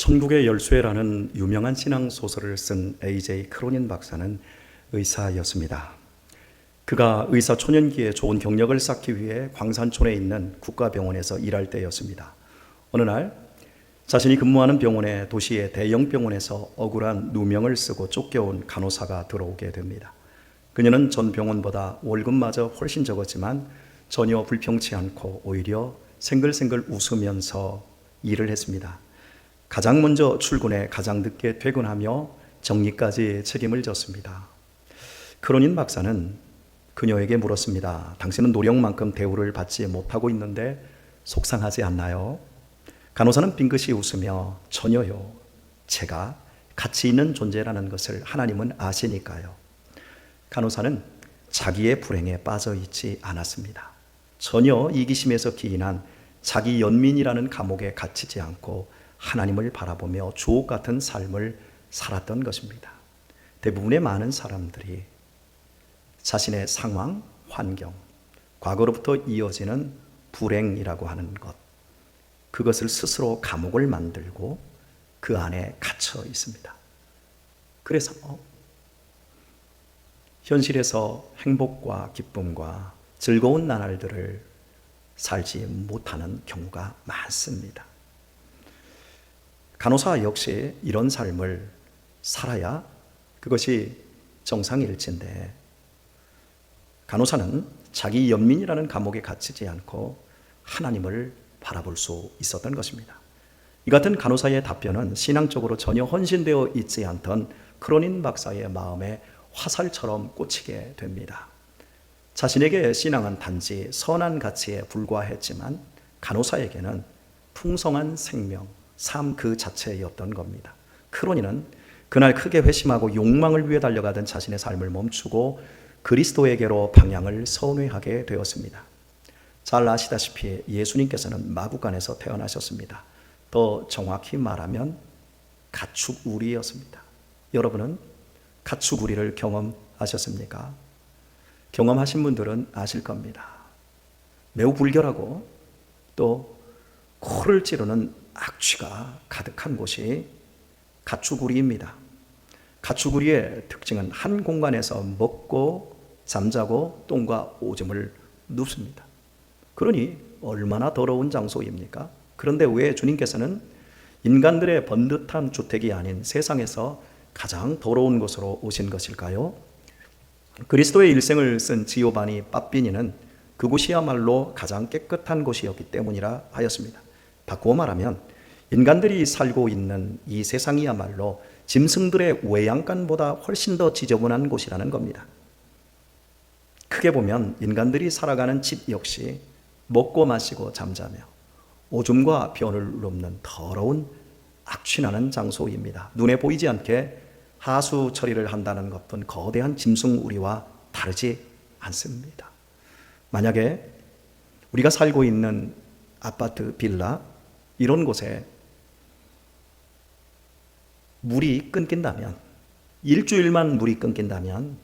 천국의 열쇠라는 유명한 신앙 소설을 쓴 A.J. 크로닌 박사는 의사였습니다. 그가 의사 초년기에 좋은 경력을 쌓기 위해 광산촌에 있는 국가병원에서 일할 때였습니다. 어느 날 자신이 근무하는 병원의 도시의 대형 병원에서 억울한 누명을 쓰고 쫓겨온 간호사가 들어오게 됩니다. 그녀는 전 병원보다 월급마저 훨씬 적었지만 전혀 불평치 않고 오히려 생글생글 웃으면서 일을 했습니다. 가장 먼저 출근해 가장 늦게 퇴근하며 정리까지 책임을 졌습니다. 크로닌 박사는 그녀에게 물었습니다. 당신은 노력만큼 대우를 받지 못하고 있는데 속상하지 않나요? 간호사는 빙긋이 웃으며 전혀요. 제가 가치 있는 존재라는 것을 하나님은 아시니까요. 간호사는 자기의 불행에 빠져 있지 않았습니다. 전혀 이기심에서 기인한 자기 연민이라는 감옥에 갇히지 않고 하나님을 바라보며 주옥 같은 삶을 살았던 것입니다. 대부분의 많은 사람들이 자신의 상황, 환경, 과거로부터 이어지는 불행이라고 하는 것, 그것을 스스로 감옥을 만들고 그 안에 갇혀 있습니다. 그래서 현실에서 행복과 기쁨과 즐거운 나날들을 살지 못하는 경우가 많습니다. 간호사 역시 이런 삶을 살아야 그것이 정상일진데, 간호사는 자기 연민이라는 감옥에 갇히지 않고 하나님을 바라볼 수 있었던 것입니다. 이 같은 간호사의 답변은 신앙적으로 전혀 헌신되어 있지 않던 크로닌 박사의 마음에 화살처럼 꽂히게 됩니다. 자신에게 신앙은 단지 선한 가치에 불과했지만 간호사에게는 풍성한 생명, 삶 그 자체였던 겁니다. 크로닌은 그날 크게 회심하고 욕망을 위해 달려가던 자신의 삶을 멈추고 그리스도에게로 방향을 선회하게 되었습니다. 잘 아시다시피 예수님께서는 마구간에서 태어나셨습니다. 더 정확히 말하면 가축우리였습니다. 여러분은 가축우리를 경험하셨습니까? 경험하신 분들은 아실 겁니다. 매우 불결하고 또 코를 찌르는 악취가 가득한 곳이 가축우리입니다. 가축우리의 특징은 한 공간에서 먹고 잠자고 똥과 오줌을 눕습니다. 그러니 얼마나 더러운 장소입니까? 그런데 왜 주님께서는 인간들의 번듯한 주택이 아닌 세상에서 가장 더러운 곳으로 오신 것일까요? 그리스도의 일생을 쓴 지오바니 빠삐니는 그곳이야말로 가장 깨끗한 곳이었기 때문이라 하였습니다. 바꾸어 말하면 인간들이 살고 있는 이 세상이야말로 짐승들의 외양간보다 훨씬 더 지저분한 곳이라는 겁니다. 크게 보면 인간들이 살아가는 집 역시 먹고 마시고 잠자며 오줌과 변을 눕는 더러운 악취나는 장소입니다. 눈에 보이지 않게 하수 처리를 한다는 것뿐 거대한 짐승우리와 다르지 않습니다. 만약에 우리가 살고 있는 아파트, 빌라 이런 곳에 물이 끊긴다면, 일주일만 물이 끊긴다면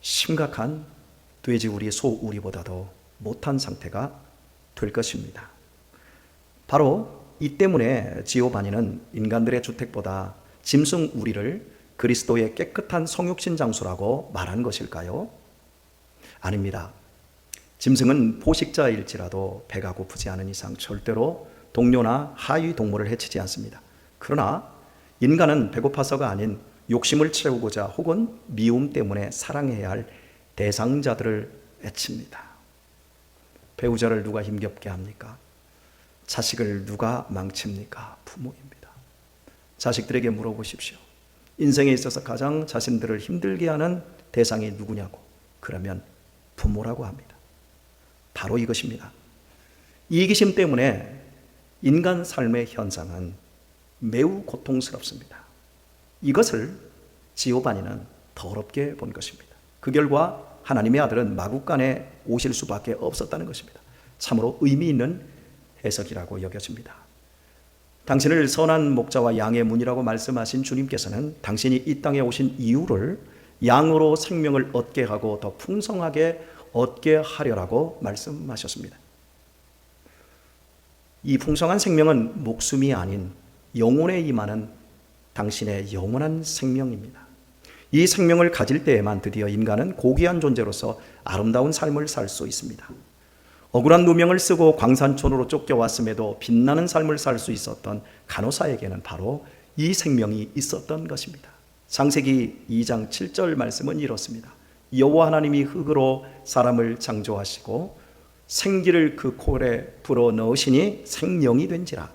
심각한 돼지우리, 소우리보다도 못한 상태가 될 것입니다. 바로 이 때문에 지오바니는 인간들의 주택보다 짐승우리를 그리스도의 깨끗한 성육신 장소라고 말한 것일까요? 아닙니다. 짐승은 포식자일지라도 배가 고프지 않은 이상 절대로 동료나 하위 동물을 해치지 않습니다. 그러나 인간은 배고파서가 아닌 욕심을 채우고자 혹은 미움 때문에 사랑해야 할 대상자들을 해칩니다. 배우자를 누가 힘겹게 합니까? 자식을 누가 망칩니까? 부모입니다. 자식들에게 물어보십시오. 인생에 있어서 가장 자신들을 힘들게 하는 대상이 누구냐고. 그러면 부모라고 합니다. 바로 이것입니다. 이기심 때문에 인간 삶의 현상은 매우 고통스럽습니다. 이것을 지오바니는 더럽게 본 것입니다. 그 결과 하나님의 아들은 마구간에 오실 수밖에 없었다는 것입니다. 참으로 의미 있는 해석이라고 여겨집니다. 당신을 선한 목자와 양의 문이라고 말씀하신 주님께서는 당신이 이 땅에 오신 이유를 양으로 생명을 얻게 하고 더 풍성하게 얻게 하려라고 말씀하셨습니다. 이 풍성한 생명은 목숨이 아닌 영혼에 임하는 당신의 영원한 생명입니다. 이 생명을 가질 때에만 드디어 인간은 고귀한 존재로서 아름다운 삶을 살 수 있습니다. 억울한 누명을 쓰고 광산촌으로 쫓겨왔음에도 빛나는 삶을 살 수 있었던 간호사에게는 바로 이 생명이 있었던 것입니다. 창세기 2장 7절 말씀은 이렇습니다. 여호와 하나님이 흙으로 사람을 창조하시고 생기를 그 콜에 불어 넣으시니 생명이 된지라.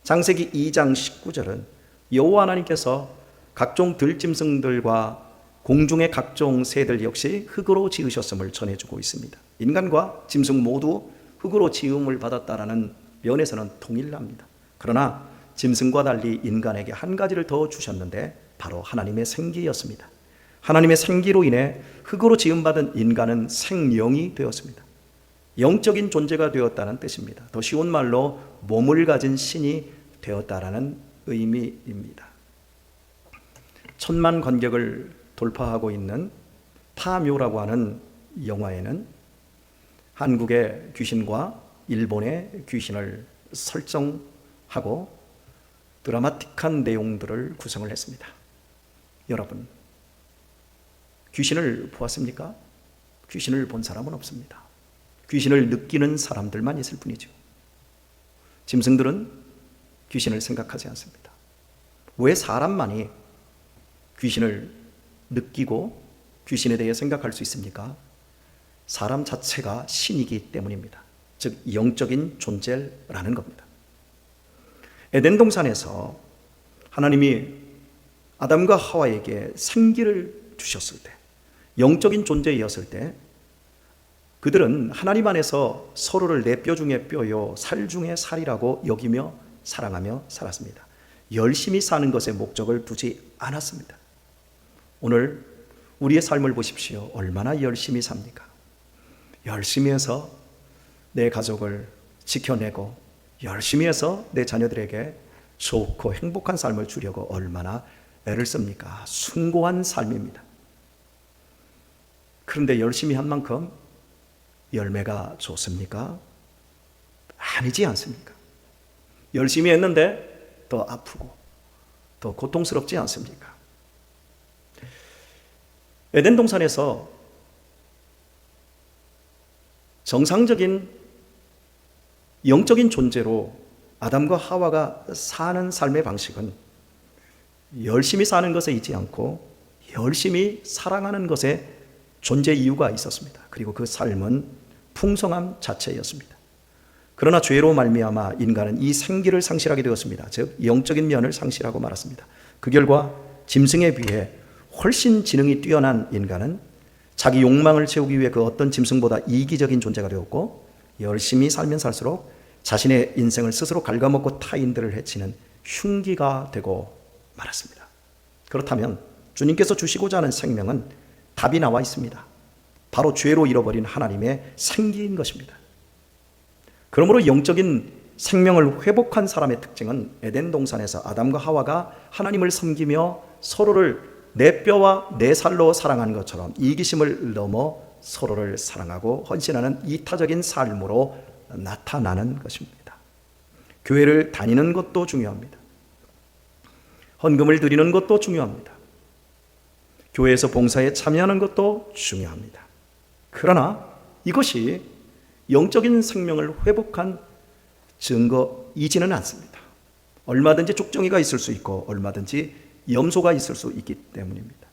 창세기 2장 19절은 여호와 하나님께서 각종 들짐승들과 공중의 각종 새들 역시 흙으로 지으셨음을 전해주고 있습니다. 인간과 짐승 모두 흙으로 지음을 받았다라는 면에서는 동일합니다. 그러나 짐승과 달리 인간에게 한 가지를 더 주셨는데 바로 하나님의 생기였습니다. 하나님의 생기로 인해 흙으로 지음받은 인간은 생명이 되었습니다. 영적인 존재가 되었다는 뜻입니다. 더 쉬운 말로 몸을 가진 신이 되었다라는 의미입니다. 1000만 관객을 돌파하고 있는 파묘라고 하는 영화에는 한국의 귀신과 일본의 귀신을 설정하고 드라마틱한 내용들을 구성을 했습니다. 여러분, 귀신을 보았습니까? 귀신을 본 사람은 없습니다. 귀신을 느끼는 사람들만 있을 뿐이죠. 짐승들은 귀신을 생각하지 않습니다. 왜 사람만이 귀신을 느끼고 귀신에 대해 생각할 수 있습니까? 사람 자체가 신이기 때문입니다. 즉 영적인 존재라는 겁니다. 에덴 동산에서 하나님이 아담과 하와에게 생기를 주셨을 때, 영적인 존재였을 때 그들은 하나님 안에서 서로를 내 뼈 중에 뼈요 살 중에 살이라고 여기며 사랑하며 살았습니다. 열심히 사는 것에 목적을 두지 않았습니다. 오늘 우리의 삶을 보십시오. 얼마나 열심히 삽니까? 열심히 해서 내 가족을 지켜내고 열심히 해서 내 자녀들에게 좋고 행복한 삶을 주려고 얼마나 애를 씁니까? 숭고한 삶입니다. 그런데 열심히 한 만큼 열매가 좋습니까? 아니지 않습니까? 열심히 했는데 더 아프고 더 고통스럽지 않습니까? 에덴 동산에서 정상적인 영적인 존재로 아담과 하와가 사는 삶의 방식은 열심히 사는 것에 있지 않고 열심히 사랑하는 것에 존재 이유가 있었습니다. 그리고 그 삶은 풍성함 자체였습니다. 그러나 죄로 말미암아 인간은 이 생기를 상실하게 되었습니다. 즉 영적인 면을 상실하고 말았습니다. 그 결과 짐승에 비해 훨씬 지능이 뛰어난 인간은 자기 욕망을 채우기 위해 그 어떤 짐승보다 이기적인 존재가 되었고 열심히 살면 살수록 자신의 인생을 스스로 갉아먹고 타인들을 해치는 흉기가 되고 말았습니다. 그렇다면 주님께서 주시고자 하는 생명은 답이 나와 있습니다. 바로 죄로 잃어버린 하나님의 생기인 것입니다. 그러므로 영적인 생명을 회복한 사람의 특징은 에덴 동산에서 아담과 하와가 하나님을 섬기며 서로를 내 뼈와 내 살로 사랑하는 것처럼 이기심을 넘어 서로를 사랑하고 헌신하는 이타적인 삶으로 나타나는 것입니다. 교회를 다니는 것도 중요합니다. 헌금을 드리는 것도 중요합니다. 교회에서 봉사에 참여하는 것도 중요합니다. 그러나 이것이 영적인 생명을 회복한 증거이지는 않습니다. 얼마든지 쪽정이가 있을 수 있고 얼마든지 염소가 있을 수 있기 때문입니다.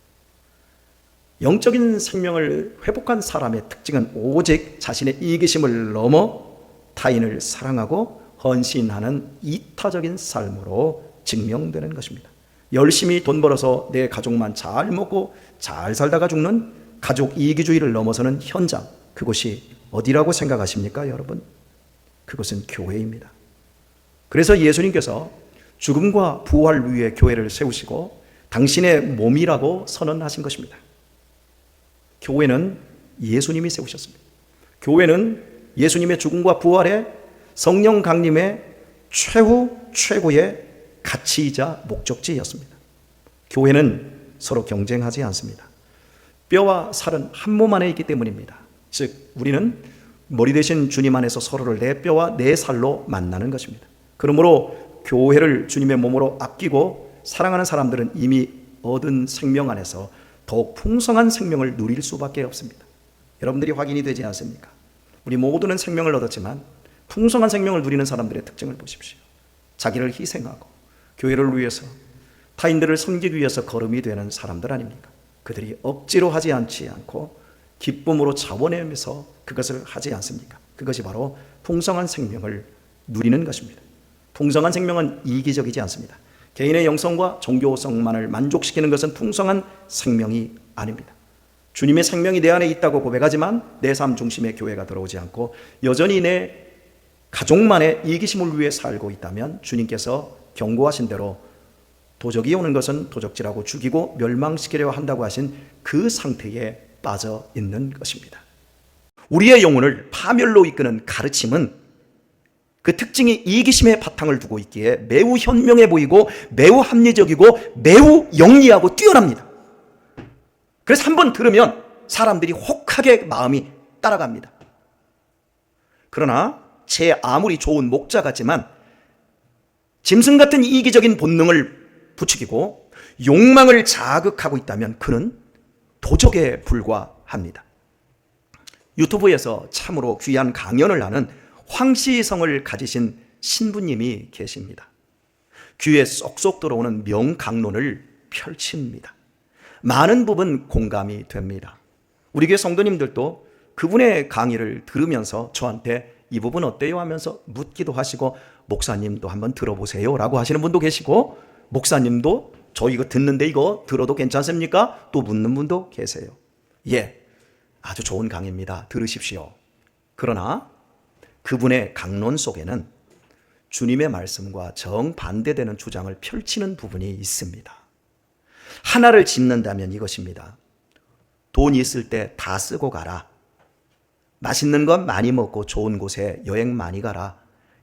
영적인 생명을 회복한 사람의 특징은 오직 자신의 이기심을 넘어 타인을 사랑하고 헌신하는 이타적인 삶으로 증명되는 것입니다. 열심히 돈 벌어서 내 가족만 잘 먹고 잘 살다가 죽는 가족 이기주의를 넘어서는 현장, 그곳이 어디라고 생각하십니까, 여러분? 그것은 교회입니다. 그래서 예수님께서 죽음과 부활 위에 교회를 세우시고 당신의 몸이라고 선언하신 것입니다. 교회는 예수님이 세우셨습니다. 교회는 예수님의 죽음과 부활에 성령 강림의 최고의 가치이자 목적지였습니다. 교회는 서로 경쟁하지 않습니다. 뼈와 살은 한 몸 안에 있기 때문입니다. 즉 우리는 머리 대신 주님 안에서 서로를 내 뼈와 내 살로 만나는 것입니다. 그러므로 교회를 주님의 몸으로 아끼고 사랑하는 사람들은 이미 얻은 생명 안에서 더욱 풍성한 생명을 누릴 수밖에 없습니다. 여러분들이 확인이 되지 않습니까? 우리 모두는 생명을 얻었지만 풍성한 생명을 누리는 사람들의 특징을 보십시오. 자기를 희생하고 교회를 위해서, 타인들을 섬기기 위해서 거름이 되는 사람들 아닙니까? 그들이 억지로 하지 않고 기쁨으로 자원하면서 그것을 하지 않습니까? 그것이 바로 풍성한 생명을 누리는 것입니다. 풍성한 생명은 이기적이지 않습니다. 개인의 영성과 종교성만을 만족시키는 것은 풍성한 생명이 아닙니다. 주님의 생명이 내 안에 있다고 고백하지만 내 삶 중심의 교회가 들어오지 않고 여전히 내 가족만의 이기심을 위해 살고 있다면 주님께서 경고하신 대로 도적이 오는 것은 도적질하고 죽이고 멸망시키려 한다고 하신 그 상태에 빠져 있는 것입니다. 우리의 영혼을 파멸로 이끄는 가르침은 그 특징이 이기심의 바탕을 두고 있기에 매우 현명해 보이고 매우 합리적이고 매우 영리하고 뛰어납니다. 그래서 한번 들으면 사람들이 혹하게 마음이 따라갑니다. 그러나 제 아무리 좋은 목자 같지만 짐승 같은 이기적인 본능을 부추기고 욕망을 자극하고 있다면 그는 도적에 불과합니다. 유튜브에서 참으로 귀한 강연을 하는 황시성을 가지신 신부님이 계십니다. 귀에 쏙쏙 들어오는 명강론을 펼칩니다. 많은 부분 공감이 됩니다. 우리 교회 성도님들도 그분의 강의를 들으면서 저한테 이 부분 어때요? 하면서 묻기도 하시고, 목사님도 한번 들어보세요 라고 하시는 분도 계시고, 목사님도 저 이거 듣는데 이거 들어도 괜찮습니까? 또 묻는 분도 계세요. 예, 아주 좋은 강의입니다. 들으십시오. 그러나 그분의 강론 속에는 주님의 말씀과 정반대되는 주장을 펼치는 부분이 있습니다. 하나를 짚는다면 이것입니다. 돈 있을 때 다 쓰고 가라. 맛있는 건 많이 먹고 좋은 곳에 여행 많이 가라.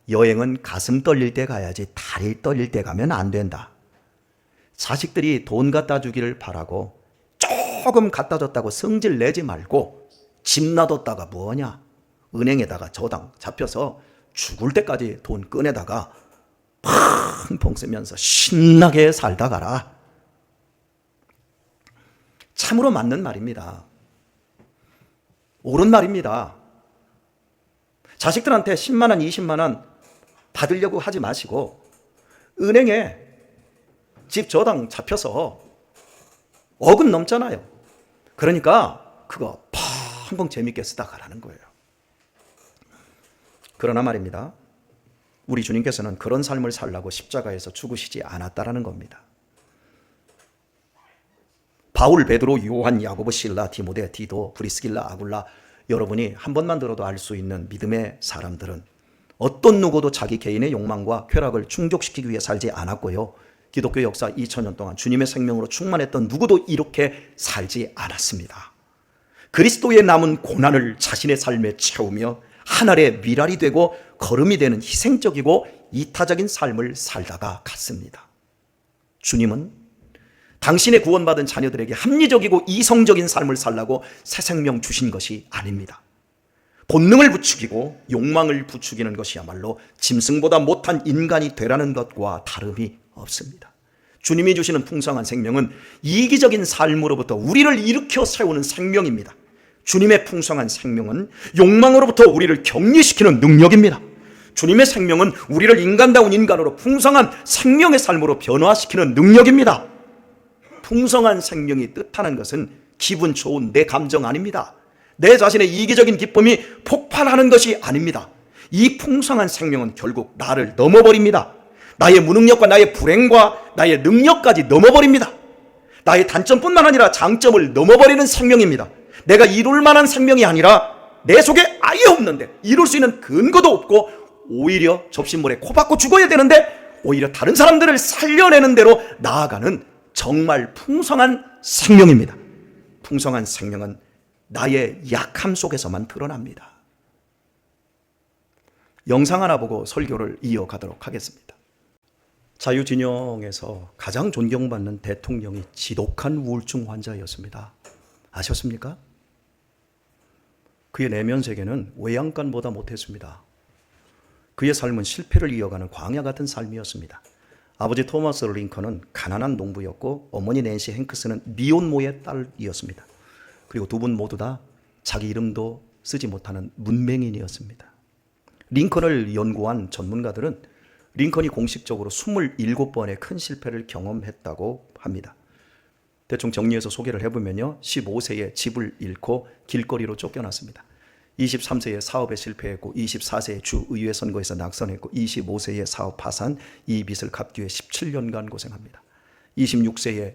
여행은 가슴 떨릴 때 가야지 다리 떨릴 때 가면 안 된다. 자식들이 돈 갖다 주기를 바라고 조금 갖다 줬다고 성질 내지 말고 집 놔뒀다가 뭐하냐. 은행에다가 저당 잡혀서 죽을 때까지 돈 꺼내다가 펑펑 쓰면서 신나게 살다 가라. 참으로 맞는 말입니다. 옳은 말입니다. 자식들한테 10만 원, 20만 원 받으려고 하지 마시고 은행에 집 저당 잡혀서 억은 넘잖아요. 그러니까 그거 펑펑 재밌게 쓰다 가라는 거예요. 그러나 말입니다. 우리 주님께서는 그런 삶을 살라고 십자가에서 죽으시지 않았다라는 겁니다. 바울, 베드로, 요한, 야고보, 실라, 디모데, 디도, 브리스길라, 아굴라, 여러분이 한 번만 들어도 알 수 있는 믿음의 사람들은 어떤 누구도 자기 개인의 욕망과 쾌락을 충족시키기 위해 살지 않았고요. 기독교 역사 2000년 동안 주님의 생명으로 충만했던 누구도 이렇게 살지 않았습니다. 그리스도의 남은 고난을 자신의 삶에 채우며 하늘의 미랄이 되고 거름이 되는 희생적이고 이타적인 삶을 살다가 갔습니다. 주님은 당신의 구원받은 자녀들에게 합리적이고 이성적인 삶을 살라고 새 생명 주신 것이 아닙니다. 본능을 부추기고 욕망을 부추기는 것이야말로 짐승보다 못한 인간이 되라는 것과 다름이 없습니다. 주님이 주시는 풍성한 생명은 이기적인 삶으로부터 우리를 일으켜 세우는 생명입니다. 주님의 풍성한 생명은 욕망으로부터 우리를 격리시키는 능력입니다. 주님의 생명은 우리를 인간다운 인간으로 풍성한 생명의 삶으로 변화시키는 능력입니다. 풍성한 생명이 뜻하는 것은 기분 좋은 내 감정 아닙니다. 내 자신의 이기적인 기쁨이 폭발하는 것이 아닙니다. 이 풍성한 생명은 결국 나를 넘어버립니다. 나의 무능력과 나의 불행과 나의 능력까지 넘어버립니다. 나의 단점뿐만 아니라 장점을 넘어버리는 생명입니다. 내가 이룰 만한 생명이 아니라 내 속에 아예 없는데 이룰 수 있는 근거도 없고 오히려 접신물에 코 박고 죽어야 되는데 오히려 다른 사람들을 살려내는 대로 나아가는 정말 풍성한 생명입니다. 풍성한 생명은 나의 약함 속에서만 드러납니다. 영상 하나 보고 설교를 이어가도록 하겠습니다. 자유진영에서 가장 존경받는 대통령이 지독한 우울증 환자였습니다. 아셨습니까? 그의 내면 세계는 외양간보다 못했습니다. 그의 삶은 실패를 이어가는 광야 같은 삶이었습니다. 아버지 토마스 링컨은 가난한 농부였고 어머니 낸시 행크스는 미혼모의 딸이었습니다. 그리고 두 분 모두 다 자기 이름도 쓰지 못하는 문맹인이었습니다. 링컨을 연구한 전문가들은 링컨이 공식적으로 27번의 큰 실패를 경험했다고 합니다. 대충 정리해서 소개를 해보면요. 15세에 집을 잃고 길거리로 쫓겨났습니다. 23세에 사업에 실패했고 24세에 주의회 선거에서 낙선했고 25세에 사업 파산, 이 빚을 갚기 위해 17년간 고생합니다. 26세에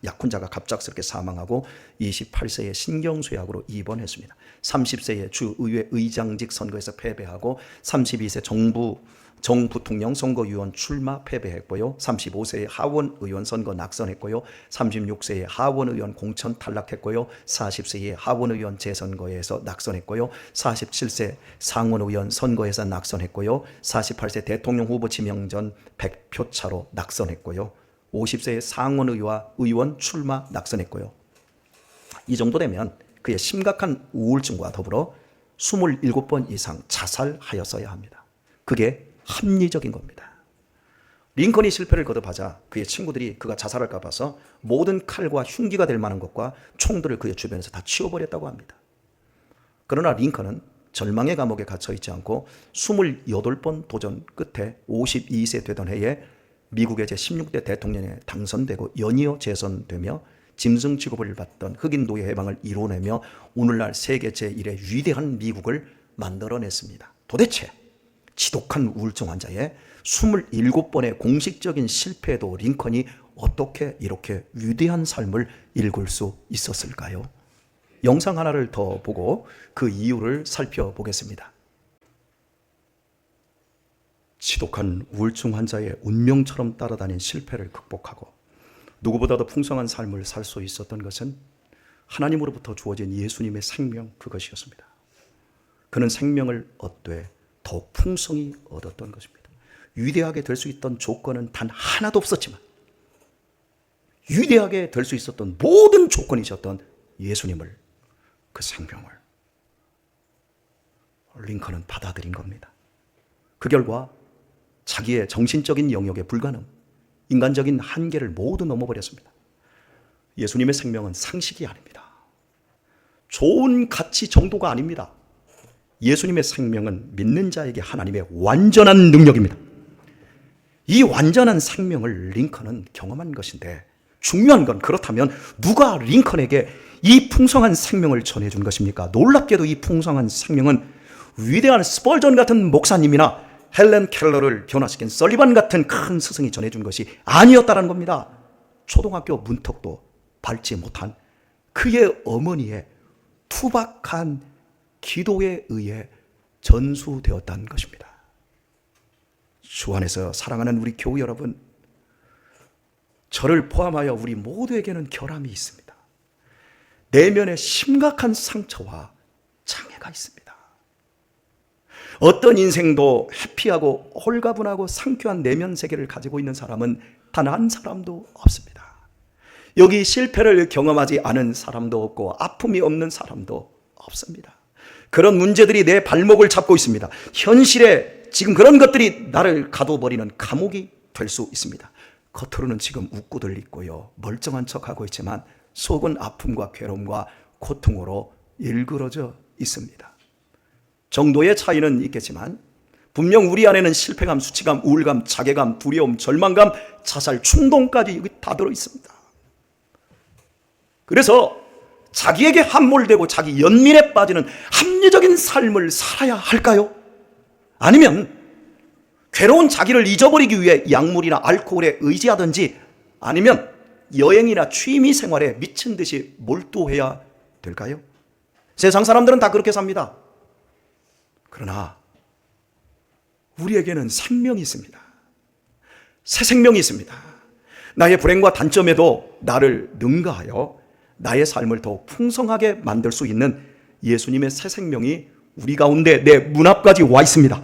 약혼자가 갑작스럽게 사망하고 28세에 신경쇠약으로 입원했습니다. 30세에 주의회 의장직 선거에서 패배하고 32세 정부통령 선거위원 출마 패배했고요. 35세에 하원의원 선거 낙선했고요. 36세에 하원의원 공천 탈락했고요. 40세에 하원의원 재선거에서 낙선했고요. 47세 상원의원 선거에서 낙선했고요. 48세 대통령 후보 지명전 100표 차로 낙선했고요. 50세에 상원의원 출마 낙선했고요. 이 정도 되면 그의 심각한 우울증과 더불어 27번 이상 자살하였어야 합니다. 그게 합리적인 겁니다. 링컨이 실패를 거듭하자 그의 친구들이 그가 자살할까 봐서 모든 칼과 흉기가 될 만한 것과 총들을 그의 주변에서 다 치워버렸다고 합니다. 그러나 링컨은 절망의 감옥에 갇혀 있지 않고 28번 도전 끝에 52세 되던 해에 미국의 제16대 대통령에 당선되고 연이어 재선되며 짐승 취급을 받던 흑인 노예 해방을 이뤄내며 오늘날 세계 제1의 위대한 미국을 만들어냈습니다. 도대체 지독한 우울증 환자의 27번의 공식적인 실패에도 링컨이 어떻게 이렇게 위대한 삶을 읽을 수 있었을까요? 영상 하나를 더 보고 그 이유를 살펴보겠습니다. 지독한 우울증 환자의 운명처럼 따라다닌 실패를 극복하고 누구보다도 풍성한 삶을 살 수 있었던 것은 하나님으로부터 주어진 예수님의 생명, 그것이었습니다. 그는 생명을 얻되 더욱 풍성히 얻었던 것입니다. 위대하게 될 수 있던 조건은 단 하나도 없었지만 위대하게 될 수 있었던 모든 조건이셨던 예수님을, 그 생명을 링컨은 받아들인 겁니다. 그 결과 자기의 정신적인 영역의 불가능, 인간적인 한계를 모두 넘어버렸습니다. 예수님의 생명은 상식이 아닙니다. 좋은 가치 정도가 아닙니다. 예수님의 생명은 믿는 자에게 하나님의 완전한 능력입니다. 이 완전한 생명을 링컨은 경험한 것인데 중요한 건 그렇다면 누가 링컨에게 이 풍성한 생명을 전해준 것입니까? 놀랍게도 이 풍성한 생명은 위대한 스펄전 같은 목사님이나 헬렌 켈러를 변화시킨 설리반 같은 큰 스승이 전해준 것이 아니었다는 겁니다. 초등학교 문턱도 밟지 못한 그의 어머니의 투박한 기도에 의해 전수되었다는 것입니다. 주 안에서 사랑하는 우리 교우 여러분, 저를 포함하여 우리 모두에게는 결함이 있습니다. 내면에 심각한 상처와 장애가 있습니다. 어떤 인생도 해피하고 홀가분하고 상쾌한 내면 세계를 가지고 있는 사람은 단 한 사람도 없습니다. 여기 실패를 경험하지 않은 사람도 없고 아픔이 없는 사람도 없습니다. 그런 문제들이 내 발목을 잡고 있습니다. 현실에 지금 그런 것들이 나를 가둬버리는 감옥이 될 수 있습니다. 겉으로는 지금 웃고들 있고요, 멀쩡한 척하고 있지만 속은 아픔과 괴로움과 고통으로 일그러져 있습니다. 정도의 차이는 있겠지만 분명 우리 안에는 실패감, 수치감, 우울감, 자괴감, 두려움, 절망감, 자살, 충동까지 여기 다 들어 있습니다. 그래서 자기에게 함몰되고 자기 연민에 빠지는 합리적인 삶을 살아야 할까요? 아니면 괴로운 자기를 잊어버리기 위해 약물이나 알코올에 의지하든지 아니면 여행이나 취미 생활에 미친 듯이 몰두해야 될까요? 세상 사람들은 다 그렇게 삽니다. 그러나 우리에게는 생명이 있습니다. 새 생명이 있습니다. 나의 불행과 단점에도 나를 능가하여 나의 삶을 더욱 풍성하게 만들 수 있는 예수님의 새 생명이 우리 가운데 내 문 앞까지 와 있습니다.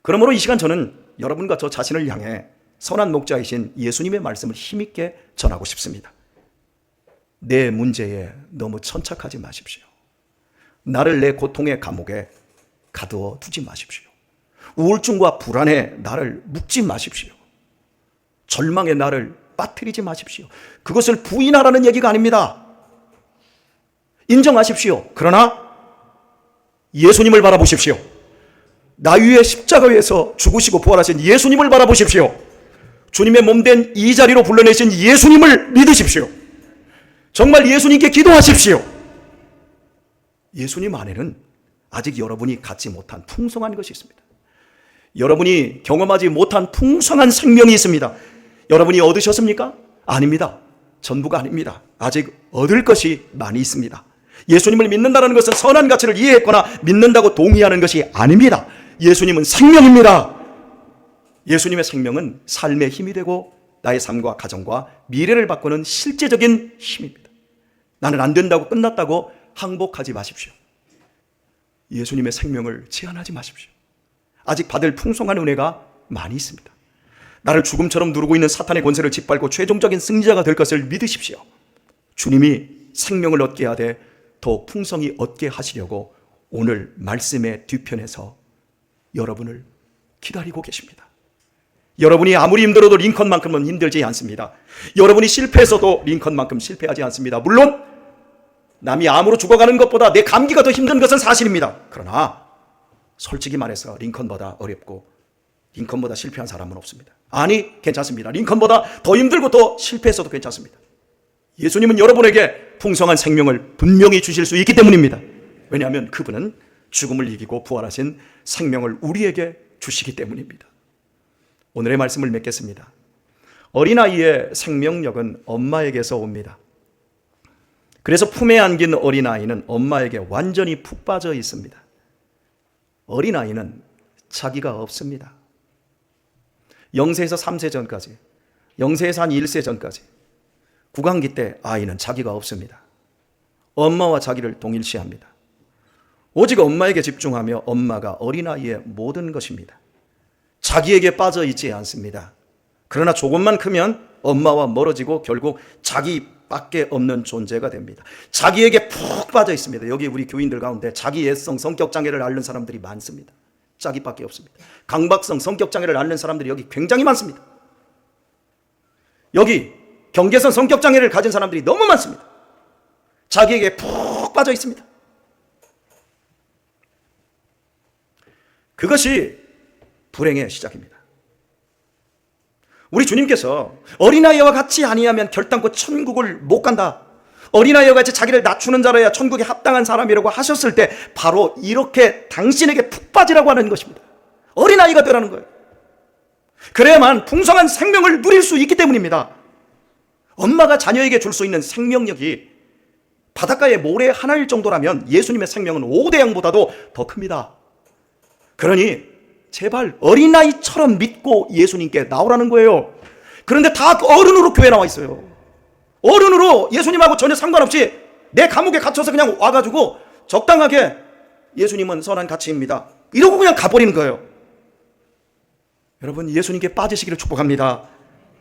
그러므로 이 시간 저는 여러분과 저 자신을 향해 선한 목자이신 예수님의 말씀을 힘있게 전하고 싶습니다. 내 문제에 너무 천착하지 마십시오. 나를 내 고통의 감옥에 가두어 두지 마십시오. 우울증과 불안에 나를 묶지 마십시오. 절망에 나를 빠뜨리지 마십시오. 그것을 부인하라는 얘기가 아닙니다. 인정하십시오. 그러나 예수님을 바라보십시오. 나 위에 십자가 위에서 죽으시고 부활하신 예수님을 바라보십시오. 주님의 몸된 이 자리로 불러내신 예수님을 믿으십시오. 정말 예수님께 기도하십시오. 예수님 안에는 아직 여러분이 갖지 못한 풍성한 것이 있습니다. 여러분이 경험하지 못한 풍성한 생명이 있습니다. 여러분이 얻으셨습니까? 아닙니다. 전부가 아닙니다. 아직 얻을 것이 많이 있습니다. 예수님을 믿는다는 것은 선한 가치를 이해했거나 믿는다고 동의하는 것이 아닙니다. 예수님은 생명입니다. 예수님의 생명은 삶의 힘이 되고 나의 삶과 가정과 미래를 바꾸는 실제적인 힘입니다. 나는 안 된다고 끝났다고 항복하지 마십시오. 예수님의 생명을 제한하지 마십시오. 아직 받을 풍성한 은혜가 많이 있습니다. 나를 죽음처럼 누르고 있는 사탄의 권세를 짓밟고 최종적인 승리자가 될 것을 믿으십시오. 주님이 생명을 얻게 하되 더 풍성히 얻게 하시려고 오늘 말씀의 뒤편에서 여러분을 기다리고 계십니다. 여러분이 아무리 힘들어도 링컨만큼은 힘들지 않습니다. 여러분이 실패해서도 링컨만큼 실패하지 않습니다. 물론 남이 암으로 죽어가는 것보다 내 감기가 더 힘든 것은 사실입니다. 그러나 솔직히 말해서 링컨보다 어렵고 링컨보다 실패한 사람은 없습니다. 아니, 괜찮습니다. 링컨보다 더 힘들고 더 실패했어도 괜찮습니다. 예수님은 여러분에게 풍성한 생명을 분명히 주실 수 있기 때문입니다. 왜냐하면 그분은 죽음을 이기고 부활하신 생명을 우리에게 주시기 때문입니다. 오늘의 말씀을 맺겠습니다. 어린아이의 생명력은 엄마에게서 옵니다. 그래서 품에 안긴 어린아이는 엄마에게 완전히 푹 빠져 있습니다. 어린아이는 자기가 없습니다. 0세에서 3세 전까지, 0세에서 한 1세 전까지 구강기 때 아이는 자기가 없습니다. 엄마와 자기를 동일시합니다. 오직 엄마에게 집중하며 엄마가 어린아이의 모든 것입니다. 자기에게 빠져 있지 않습니다. 그러나 조금만 크면 엄마와 멀어지고 결국 자기밖에 없는 존재가 됩니다. 자기에게 푹 빠져 있습니다. 여기 우리 교인들 가운데 자기 애성 성격장애를 앓는 사람들이 많습니다. 자기밖에 없습니다. 강박성 성격장애를 앓는 사람들이 여기 굉장히 많습니다. 여기 경계선 성격장애를 가진 사람들이 너무 많습니다. 자기에게 푹 빠져 있습니다. 그것이 불행의 시작입니다. 우리 주님께서 어린아이와 같이 아니하면 결단코 천국을 못 간다. 어린아이와 같이 자기를 낮추는 자라야 천국에 합당한 사람이라고 하셨을 때 바로 이렇게 당신에게 푹 빠지라고 하는 것입니다. 어린아이가 되라는 거예요. 그래야만 풍성한 생명을 누릴 수 있기 때문입니다. 엄마가 자녀에게 줄 수 있는 생명력이 바닷가의 모래 하나일 정도라면 예수님의 생명은 5대양보다도 더 큽니다. 그러니 제발 어린아이처럼 믿고 예수님께 나오라는 거예요. 그런데 다 어른으로 교회 나와 있어요. 어른으로 예수님하고 전혀 상관없이 내 감옥에 갇혀서 그냥 와가지고 적당하게 예수님은 선한 가치입니다 이러고 그냥 가버리는 거예요. 여러분, 예수님께 빠지시기를 축복합니다.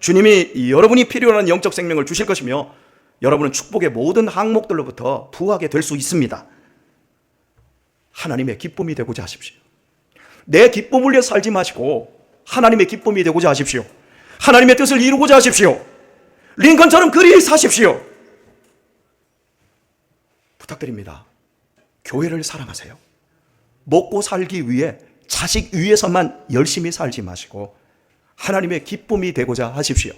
주님이 여러분이 필요로 하는 영적 생명을 주실 것이며 여러분은 축복의 모든 항목들로부터 부하게 될 수 있습니다. 하나님의 기쁨이 되고자 하십시오. 내 기쁨을 위해 살지 마시고 하나님의 기쁨이 되고자 하십시오. 하나님의 뜻을 이루고자 하십시오. 링컨처럼 그리 사십시오. 부탁드립니다. 교회를 사랑하세요. 먹고 살기 위해 자식 위해서만 열심히 살지 마시고 하나님의 기쁨이 되고자 하십시오.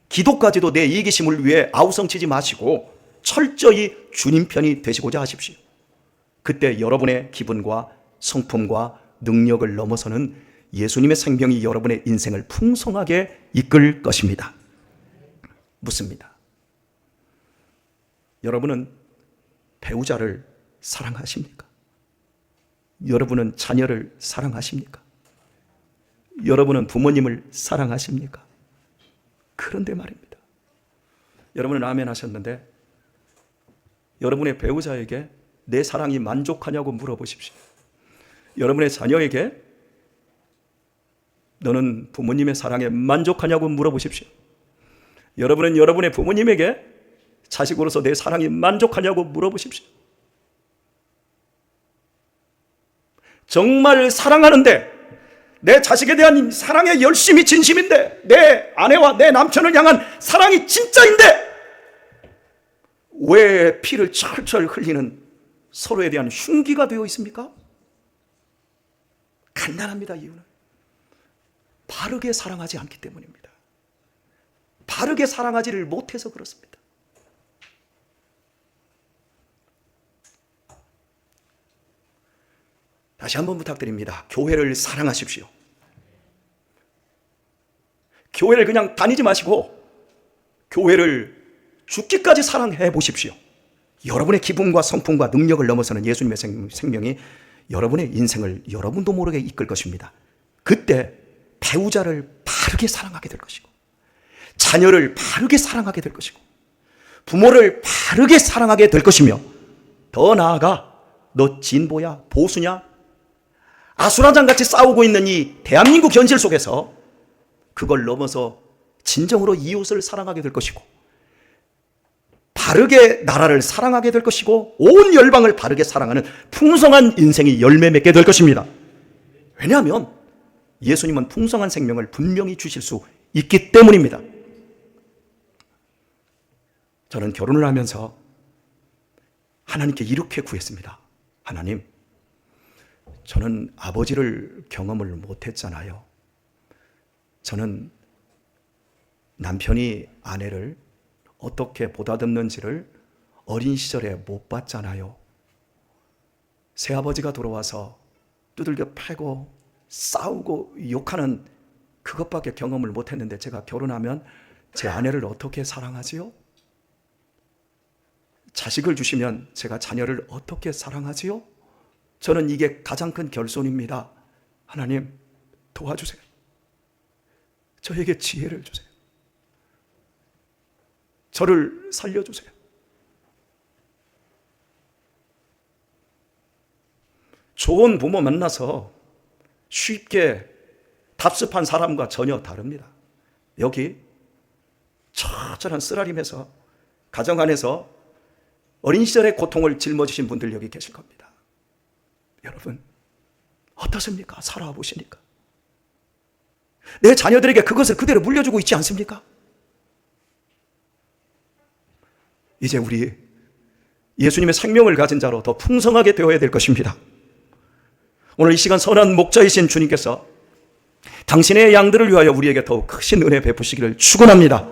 기도까지도 내 이기심을 위해 아우성치지 마시고 철저히 주님 편이 되시고자 하십시오. 그때 여러분의 기분과 성품과 능력을 넘어서는 예수님의 생명이 여러분의 인생을 풍성하게 이끌 것입니다. 묻습니다. 여러분은 배우자를 사랑하십니까? 여러분은 자녀를 사랑하십니까? 여러분은 부모님을 사랑하십니까? 그런데 말입니다. 여러분은 아멘 하셨는데 여러분의 배우자에게 내 사랑이 만족하냐고 물어보십시오. 여러분의 자녀에게 너는 부모님의 사랑에 만족하냐고 물어보십시오. 여러분은 여러분의 부모님에게 자식으로서 내 사랑이 만족하냐고 물어보십시오. 정말 사랑하는데, 내 자식에 대한 사랑의 열심이 진심인데, 내 아내와 내 남편을 향한 사랑이 진짜인데, 왜 피를 철철 흘리는 서로에 대한 흉기가 되어 있습니까? 간단합니다. 이유는 바르게 사랑하지 않기 때문입니다. 바르게 사랑하지를 못해서 그렇습니다. 다시 한번 부탁드립니다. 교회를 사랑하십시오. 교회를 그냥 다니지 마시고 교회를 죽기까지 사랑해 보십시오. 여러분의 기쁨과 성품과 능력을 넘어서는 예수님의 생명이 여러분의 인생을 여러분도 모르게 이끌 것입니다. 그때 배우자를 바르게 사랑하게 될 것이고, 자녀를 바르게 사랑하게 될 것이고, 부모를 바르게 사랑하게 될 것이며, 더 나아가 너 진보야 보수냐 아수라장같이 싸우고 있는 이 대한민국 현실 속에서 그걸 넘어서 진정으로 이웃을 사랑하게 될 것이고, 바르게 나라를 사랑하게 될 것이고, 온 열방을 바르게 사랑하는 풍성한 인생이 열매 맺게 될 것입니다. 왜냐하면 예수님은 풍성한 생명을 분명히 주실 수 있기 때문입니다. 저는 결혼을 하면서 하나님께 이렇게 구했습니다. 하나님, 저는 아버지를 경험을 못했잖아요. 저는 남편이 아내를 어떻게 보다듬는지를 어린 시절에 못 봤잖아요. 새아버지가 돌아와서 두들겨 패고 싸우고 욕하는 그것밖에 경험을 못했는데, 제가 결혼하면 제 아내를 어떻게 사랑하지요? 자식을 주시면 제가 자녀를 어떻게 사랑하지요? 저는 이게 가장 큰 결손입니다. 하나님, 도와주세요. 저에게 지혜를 주세요. 저를 살려주세요. 좋은 부모 만나서 쉽게 답습한 사람과 전혀 다릅니다. 여기 처절한 쓰라림에서 가정 안에서 어린 시절의 고통을 짊어지신 분들 여기 계실 겁니다. 여러분, 어떻습니까? 살아보시니까 내 자녀들에게 그것을 그대로 물려주고 있지 않습니까? 이제 우리 예수님의 생명을 가진 자로 더 풍성하게 되어야 될 것입니다. 오늘 이 시간 선한 목자이신 주님께서 당신의 양들을 위하여 우리에게 더욱 크신 은혜 베푸시기를 축원합니다.